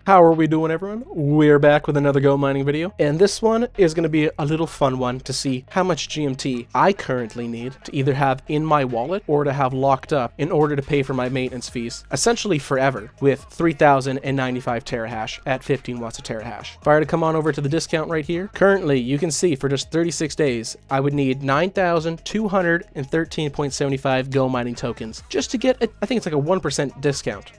How are we doing, everyone? We're back with another Go Mining video, and this one is going to be a little fun one to see how much GMT I currently need to either have in my wallet or to have locked up in order to pay for my maintenance fees, essentially forever, with 3095 terahash at 15 watts a terahash. If I were to come on over to the discount right here, currently you can see for just 36 days, I would need 9,213.75 Go Mining tokens just to get, I think it's like a 1% discount.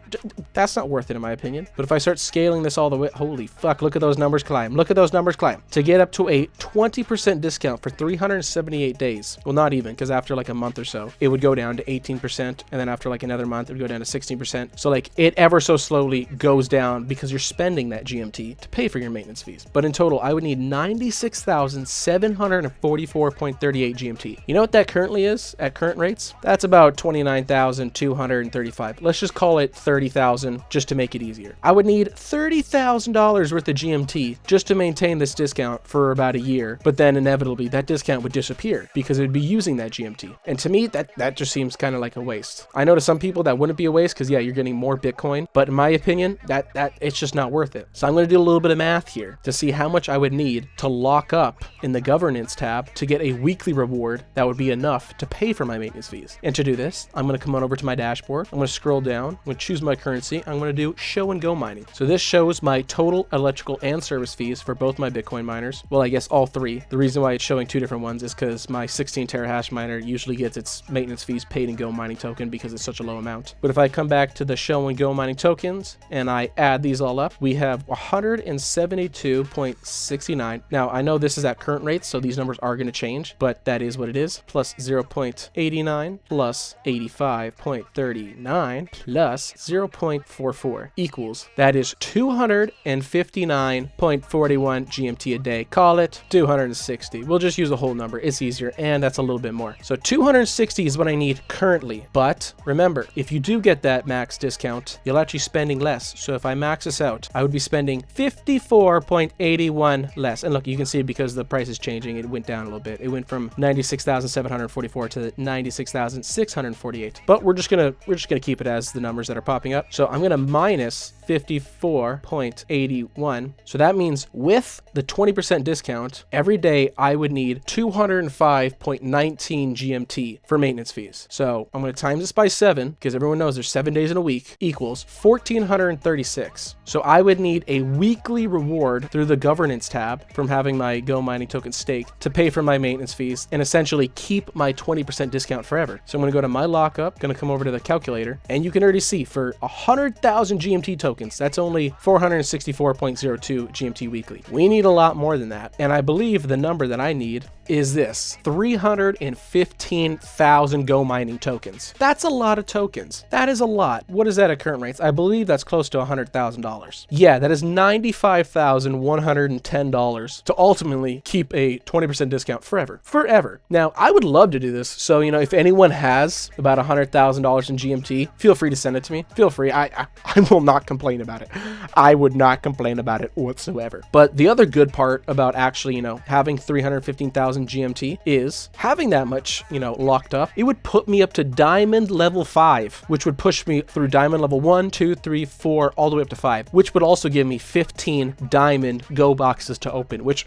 That's not worth it in my opinion. But if I start scaling this all the way, holy fuck, look at those numbers climb. Look at those numbers climb. To get up to a 20% discount for 378 days. Well, not even, because after like a month or so, it would go down to 18%. And then after like another month, it would go down to 16%. So like it ever so slowly goes down because you're spending that GMT to pay for your maintenance fees. But in total, I would need 96,744.38 GMT. You know what that currently is at current rates? That's about 29,235. Let's just call it 30,000 just to make it easier. I would need $30,000 worth of GMT just to maintain this discount for about a year, but then inevitably that discount would disappear because it would be using that GMT. And to me, that just seems kind of like a waste. I know to some people that wouldn't be a waste because yeah, you're getting more Bitcoin, but in my opinion, that it's just not worth it. So I'm going to do a little bit of math here to see how much I would need to lock up in the governance tab to get a weekly reward that would be enough to pay for my maintenance fees. And to do this, I'm going to come on over to my dashboard. I'm going to scroll down. I'm going to choose my currency. I'm going to do show and go mining. So this shows my total electrical and service fees for both my Bitcoin miners. Well, I guess all three. The reason why it's showing two different ones is because my 16 terahash miner usually gets its maintenance fees paid in Go Mining token because it's such a low amount. But if I come back to the show and go mining tokens and I add these all up, we have 172.69. Now I know this is at current rates, so these numbers are going to change, but that is what it is. Plus 0.89 plus 85.39 plus 0.44 equals, that is 259.41 GMT a day. Call it 260. We'll just use the whole number. It's easier, and that's a little bit more. So 260 is what I need currently. But remember, if you do get that max discount, you'll actually spending less. So if I max this out, I would be spending 54.81 less. And look, you can see because the price is changing, it went down a little bit. It went from 96,744 to 96,648. But we're just gonna keep it as the numbers that are popping up. So I'm gonna minus 54.81. So that means with the 20% discount, every day I would need 205.19 GMT for maintenance fees. So I'm going to times this by 7 because everyone knows there's 7 days in a week equals 1,436. So I would need a weekly reward through the governance tab from having my Go Mining token staked to pay for my maintenance fees and essentially keep my 20% discount forever. So I'm going to go to my lockup, going to come over to the calculator, and you can already see for 100,000 GMT tokens, that's only 464.02 GMT weekly. We need a lot more than that. And I believe the number that I need is this 315,000 Go Mining tokens. That's a lot of tokens. That is a lot. What is that at current rates? I believe that's close to $100,000. Yeah, that is $95,110 to ultimately keep a 20% discount forever. Now, I would love to do this. So, you know, if anyone has about $100,000 in GMT, feel free to send it to me. Feel free. I will not complain about it. I would not complain about it whatsoever. But the other good part about actually, you know, having 315,000 GMT is having that much, you know, locked up. It would put me up to diamond level 5, which would push me through diamond level 1, 2, 3, 4, all the way up to 5, which would also give me 15 diamond Go boxes to open, which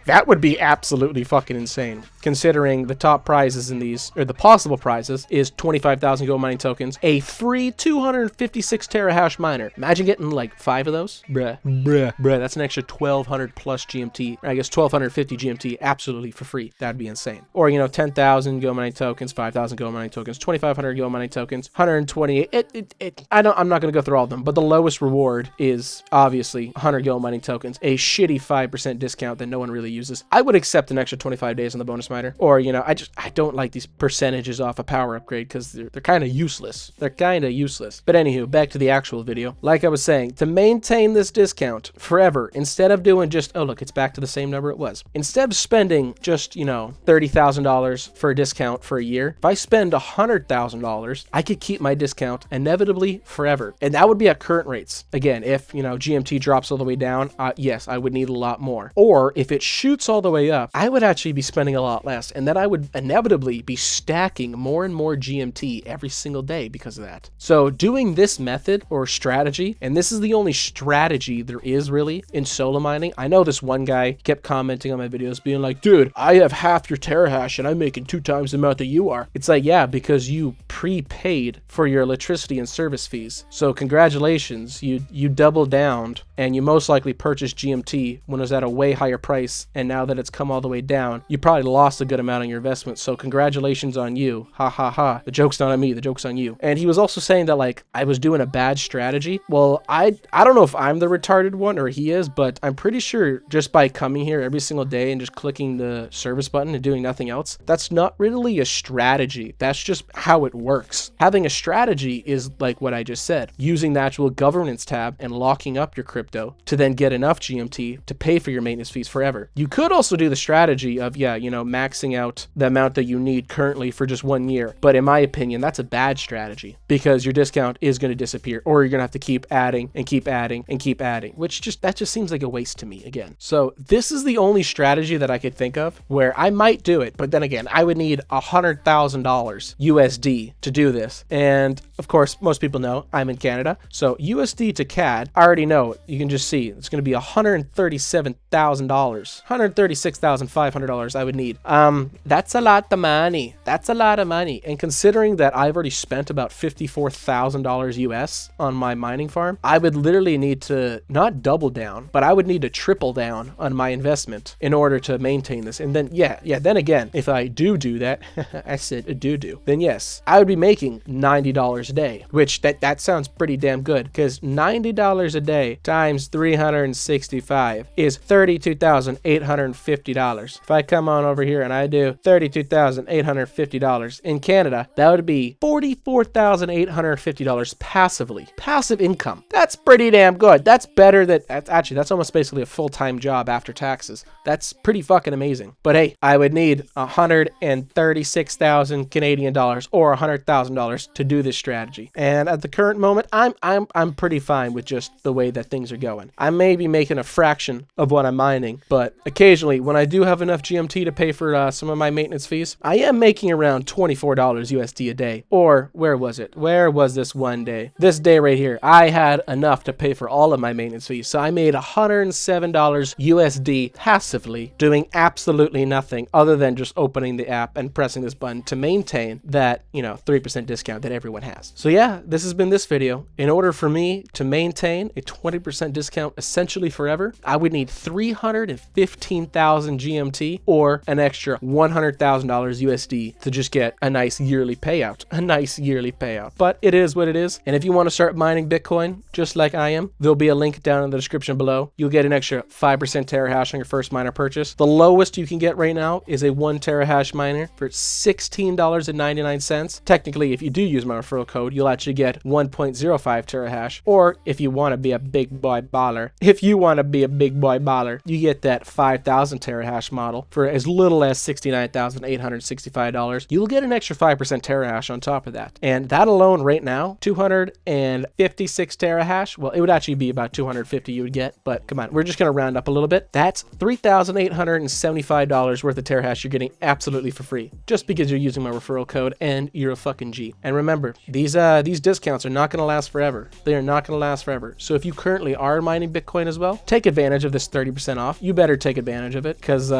that would be absolutely fucking insane. Considering the top prizes in these, or the possible prizes, is 25,000 Go Mining tokens, a free 256 terahash miner. Imagine getting like 5 of those. Bruh, that's an extra 1,200 plus GMT, or I guess 1,250 GMT absolutely for free. That'd be insane. Or, you know, 10,000 Go Mining tokens, 5,000 Go Mining tokens, 2,500 Go Mining tokens, 128. I'm not going to go through all of them, but the lowest reward is obviously 100 Go Mining tokens, a shitty 5% discount that no one really uses. I would accept an extra 25 days on the bonus miner. Or, you know, I don't like these percentages off a power upgrade because they're kind of useless. But anywho, back to the actual video. Like I was saying, to maintain this discount forever, instead of doing just, oh look, it's back to the same number it was. Instead of spending just, you know, $30,000 for a discount for a year, if I spend $100,000, I could keep my discount inevitably forever. And that would be at current rates. Again, if, you know, GMT drops all the way down, yes, I would need a lot more. Or if it shoots all the way up, I would actually be spending a lot less. And then I would inevitably be stacking more and more GMT every single day because of that. So doing this method or strategy, and this is the the only strategy there is really in solo mining. I know this one guy kept commenting on my videos being like, dude, I have half your terahash and I'm making 2 times the amount that you are. It's like, yeah, because you prepaid for your electricity and service fees. So congratulations, you doubled down and you most likely purchased GMT when it was at a way higher price. And now that it's come all the way down, you probably lost a good amount on your investment. So congratulations on you. Ha ha ha. The joke's not on me, the joke's on you. And he was also saying that like I was doing a bad strategy. Well, I don't know if I'm the retarded one or he is, but I'm pretty sure just by coming here every single day and just clicking the service button and doing nothing else, that's not really a strategy. That's just how it works. Having a strategy is like what I just said, using the actual governance tab and locking up your crypto to then get enough GMT to pay for your maintenance fees forever. You could also do the strategy of, yeah, you know, maxing out the amount that you need currently for just 1 year. But in my opinion, that's a bad strategy because your discount is going to disappear, or you're going to have to keep adding and keep adding and keep adding, which that just seems like a waste to me again. So this is the only strategy that I could think of where I might do it. But then again, I would need $100,000 USD to do this. And of course, most people know I'm in Canada. So USD to CAD, I already know it. You can just see it's going to be $137,000, $136,500 I would need. That's a lot of money. That's a lot of money. And considering that I've already spent about $54,000 US on my mining farm, I would literally need to not double down, but I would need to triple down on my investment in order to maintain this. And then, then again, if I do that, I said do, then yes, I would be making $90 a day, which that sounds pretty damn good because $90 a day times 365 is $32,850. If I come on over here and I do $32,850 in Canada, that would be $44,850 passively. Passive income. That's pretty damn good. That's better that's almost basically a full-time job after taxes. That's pretty fucking amazing. But hey, I would need 136,000 Canadian dollars or $100,000 to do this strategy. And at the current moment, I'm pretty fine with just the way that things are going. I may be making a fraction of what I'm mining, but occasionally when I do have enough GMT to pay for some of my maintenance fees, I am making around $24 USD a day. Or where was it? Where was this one day? This day right here, I had enough to pay for all of my maintenance fees. So I made $107 USD passively doing absolutely nothing other than just opening the app and pressing this button to maintain that, 3% discount that everyone has. So yeah, this has been this video. In order for me to maintain a 20% discount essentially forever, I would need 315,000 GMT or an extra $100,000 USD to just get a nice yearly payout. But it is what it is. And if you want to start mining Bitcoin just like I am, there'll be a link down in the description below. You'll get an extra 5% terahash on your first miner purchase. The lowest you can get right now is a 1 terahash miner for $16.99. Technically, if you do use my referral code, you'll actually get 1.05 terahash. Or if you want to be a big boy baller, you get that 5,000 terahash model for as little as $69,865. You'll get an extra 5% terahash on top of that. And that alone right now, 256 terahash. Well, it would actually be about 250 you would get, but come on, we're just going to round up a little bit. That's $3,875 worth of terahash you're getting absolutely for free, just because you're using my referral code and you're a fucking G. And remember, these discounts are not going to last forever. They are not going to last forever. So if you currently are mining Bitcoin as well, take advantage of this 30% off. You better take advantage of it because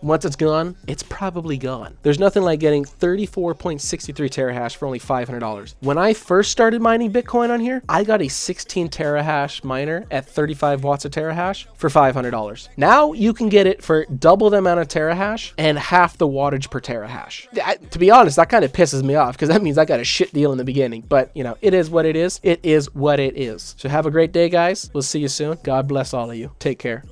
once it's gone, it's probably gone. There's nothing like getting 34.63 terahash for only $500. When I first started mining Bitcoin on here, I got a 16 terahash miner at 35 watts a terahash for $500. Now you can get it for double the amount of terahash and half the wattage per terahash. To be honest, that kind of pisses me off because that means I got a shit deal in the beginning. But it is what it is. It is what it is. So have a great day, guys. We'll see you soon. God bless all of you. Take care.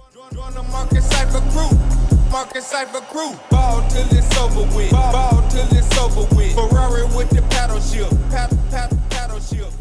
MarketCipher crew, ball till it's over with. Ferrari with the paddle shift, paddle shift.